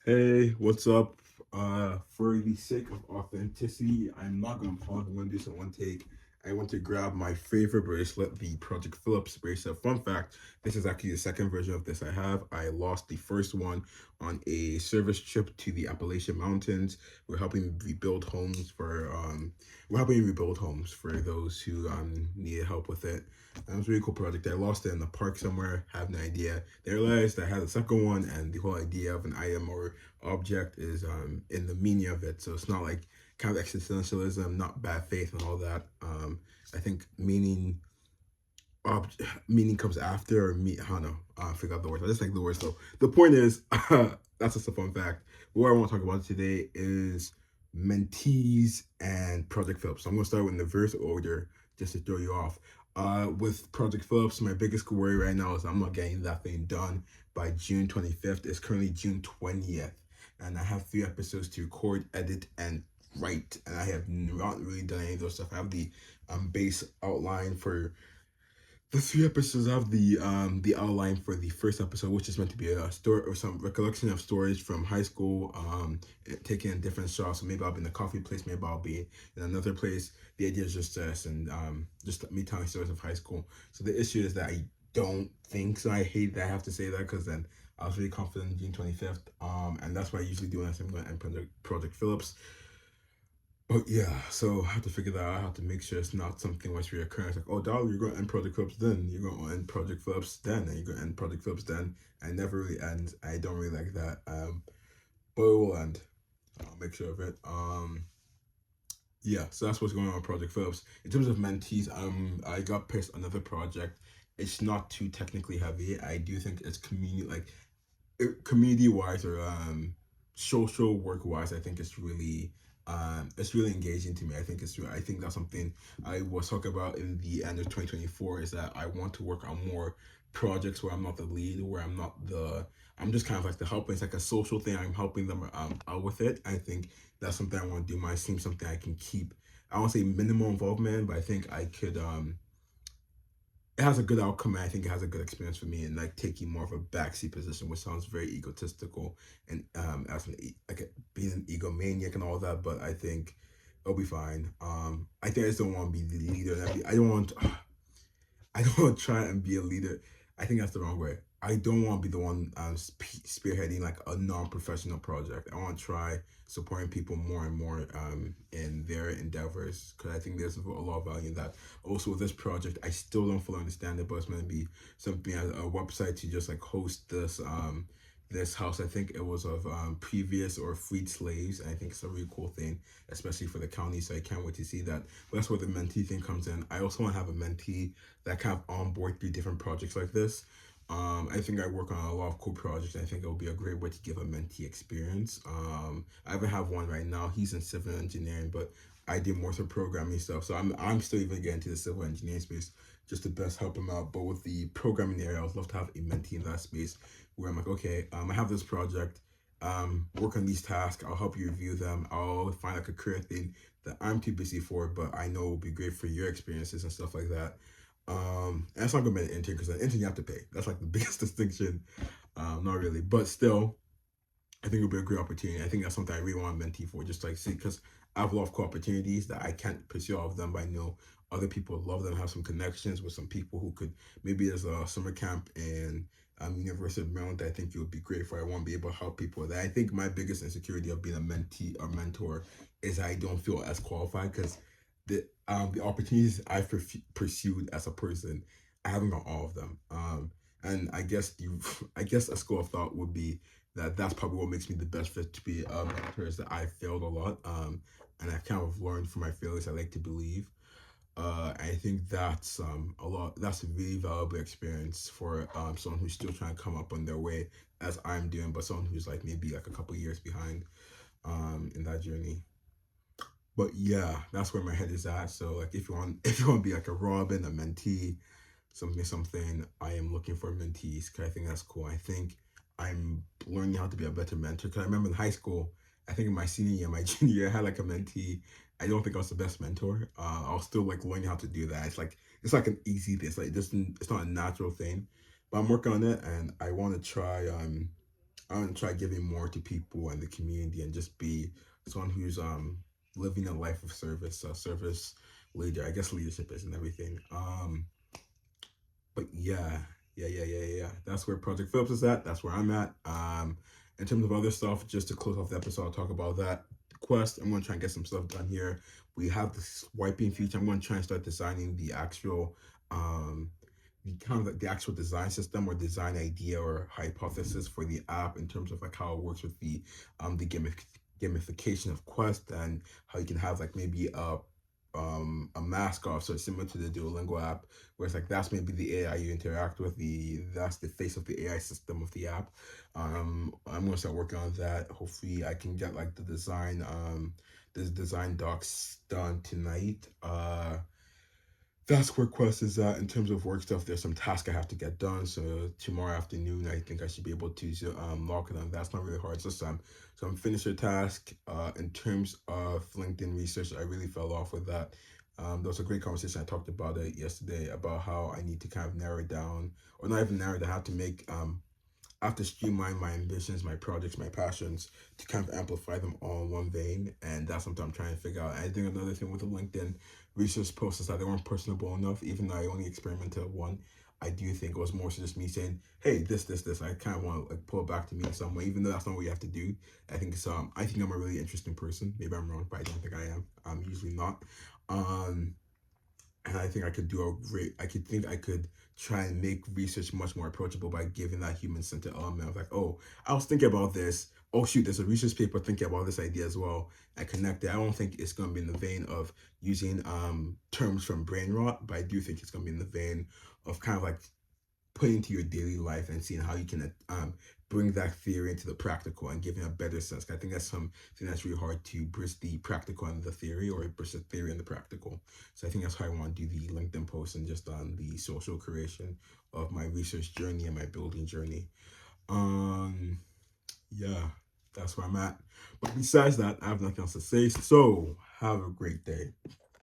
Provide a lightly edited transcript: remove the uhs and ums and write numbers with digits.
Hey, what's up? For the sake of authenticity, I'm not gonna pause. I'm gonna do some one take. I want to grab my favorite bracelet, the Project Phillips bracelet. Fun fact: this is actually the second version of this I have. I lost the first one on a service trip to the Appalachian Mountains. We're helping rebuild homes for we're helping rebuild homes for those who needed help with it. It was a really cool project. I lost it in the park somewhere. Have no idea. They realized I had a second one, and the whole idea of an item or object is in the meaning of it. So it's not like kind of existentialism, not bad faith and all that. I think meaning comes after or me. I don't know. I forgot the words. I just like the words though. The point is, that's just a fun fact. What I want to talk about today is mentees and Project Phillips. So I'm gonna start with the reverse order just to throw you off. With Project Phillips, my biggest worry right now is I'm not getting that thing done by June 25th. It's currently June 20th, and I have 3 episodes to record, edit, and write, and I have not really done any of those stuff. I have the base outline for the 3 episodes have the outline for the first episode, which is meant to be a story or some recollection of stories from high school, taking different shots. So maybe I'll be in a coffee place, maybe I'll be in another place. The idea is just this and just me telling stories of high school. So the issue is that I don't think so. I hate that I have to say that because then I was really confident June 25th. And that's what I usually do when I'm going to end Project Phillips. But yeah, so I have to figure that out. I have to make sure it's not something which reoccurs. It's like, oh, Dollar, you're going to end Project Phillips then. You're going to end Project Phillips then. And you're going to end Project Phillips then. And it never really ends. I don't really like that. But it will end. I'll make sure of it. Yeah, so that's what's going on with Project Phillips. In terms of mentees, I got pissed another project. It's not too technically heavy. I do think it's community wise or social work wise, I think it's really engaging to me. I think that's something I was talking about in the end of 2024 is that I want to work on more projects where I'm not the lead, where I'm just kind of like the helper. It's like a social thing. I'm helping them out with it. I think that's something I want to do. Might seem something I can keep. I won't say minimal involvement, but I think I could it has a good outcome and I think it has a good experience for me and like taking more of a backseat position, which sounds very egotistical and as being an egomaniac and all that, but I think it'll be fine. I think I just don't want to be the leader. I don't want I don't want to try and be a leader. I think that's the wrong way. I don't want to be the one spearheading like a non-professional project. I want to try supporting people more and more in their endeavors because I think there's a lot of value in that. Also, with this project, I still don't fully understand it, but it's going to be something as a website to just like host this house. I think it was of previous or freed slaves. And I think it's a really cool thing, especially for the county. So I can't wait to see that. But that's where the mentee thing comes in. I also want to have a mentee that kind of onboard through different projects like this. I think I work on a lot of cool projects. I think it will be a great way to give a mentee experience. I even have one right now. He's in civil engineering, but I did more so programming stuff. So I'm still even getting into the civil engineering space just to best help him out. But with the programming area, I would love to have a mentee in that space where I'm like, okay, I have this project. Work on these tasks. I'll help you review them. I'll find like a career thing that I'm too busy for, but I know will be great for your experiences and stuff like that. And it's not gonna be an intern because an intern you have to pay. That's like the biggest distinction. Not really, but still, I think it'll be a great opportunity. I think that's something I really want to mentee for, just like see, because I have a lot of cool opportunities that I can't pursue all of them, but I know other people love them, have some connections with some people who could maybe there's a summer camp in University of Maryland that I think it would be great for. I want to be able to help people. That I think my biggest insecurity of being a mentee or mentor is I don't feel as qualified because the opportunities I've pursued as a person, I haven't got all of them. And I guess I guess a school of thought would be that that's probably what makes me the best fit to be a mentor is that I failed a lot. And I've kind of learned from my failures. I like to believe. I think that's a lot. That's a really valuable experience for someone who's still trying to come up on their way as I'm doing, but someone who's like maybe like a couple years behind in that journey. But yeah, that's where my head is at. So like if you want to be like a Robin, a mentee, something, I am looking for mentees because I think that's cool. I think I'm learning how to be a better mentor. Because I remember in high school, I think in my senior year, my junior year, I had like a mentee. I don't think I was the best mentor. I was still like learning how to do that. It's like an easy thing. It's not a natural thing, but I'm working on it, and I want to try. I want to try giving more to people and the community and just be someone who's living a life of service, service leader. I guess leadership is and everything. But yeah. That's where Project Phillips is at. That's where I'm at. In terms of other stuff, just to close off the episode, I'll talk about that quest. I'm gonna try and get some stuff done here. We have the swiping feature. I'm gonna try and start designing the actual the kind of like the actual design system or design idea or hypothesis for the app in terms of like how it works with the gamification of quest and how you can have like maybe a mascot, so it's similar to the Duolingo app, where it's like that's maybe the AI you interact with, the that's the face of the AI system of the app. I'm gonna start working on that. Hopefully I can get like the design docs done tonight. That's where Quest is at in terms of work stuff. There's some tasks I have to get done. So tomorrow afternoon, I think I should be able to log it on. That's not really hard. So I'm finished the task. In terms of LinkedIn research, I really fell off with that. There was a great conversation. I talked about it yesterday about how I need to kind of narrow it down, or not even narrow it down, how to make I have to streamline my ambitions, my projects, my passions to kind of amplify them all in one vein. And that's something I'm trying to figure out. I think another thing with the LinkedIn research posts is that they weren't personable enough, even though I only experimented one. I do think it was more so just me saying, hey, this. I kind of want to like pull it back to me in some way, even though that's not what you have to do. I think I'm a really interesting person. Maybe I'm wrong, but I don't think I am. I'm usually not. Um, and I think I could do a great. I could try and make research much more approachable by giving that human centered element of like, oh, I was thinking about this. Oh shoot, there's a research paper thinking about this idea as well, and connect it. I don't think it's gonna be in the vein of using terms from brain rot, but I do think it's gonna be in the vein of kind of like put into your daily life and seeing how you can bring that theory into the practical and giving a better sense. I think that's something that's really hard to bridge the practical and the theory, or bridge the theory and the practical. So I think that's how I want to do the LinkedIn post and just on the social creation of my research journey and my building journey. Um, yeah, that's where I'm at. But besides that, I have nothing else to say. So have a great day.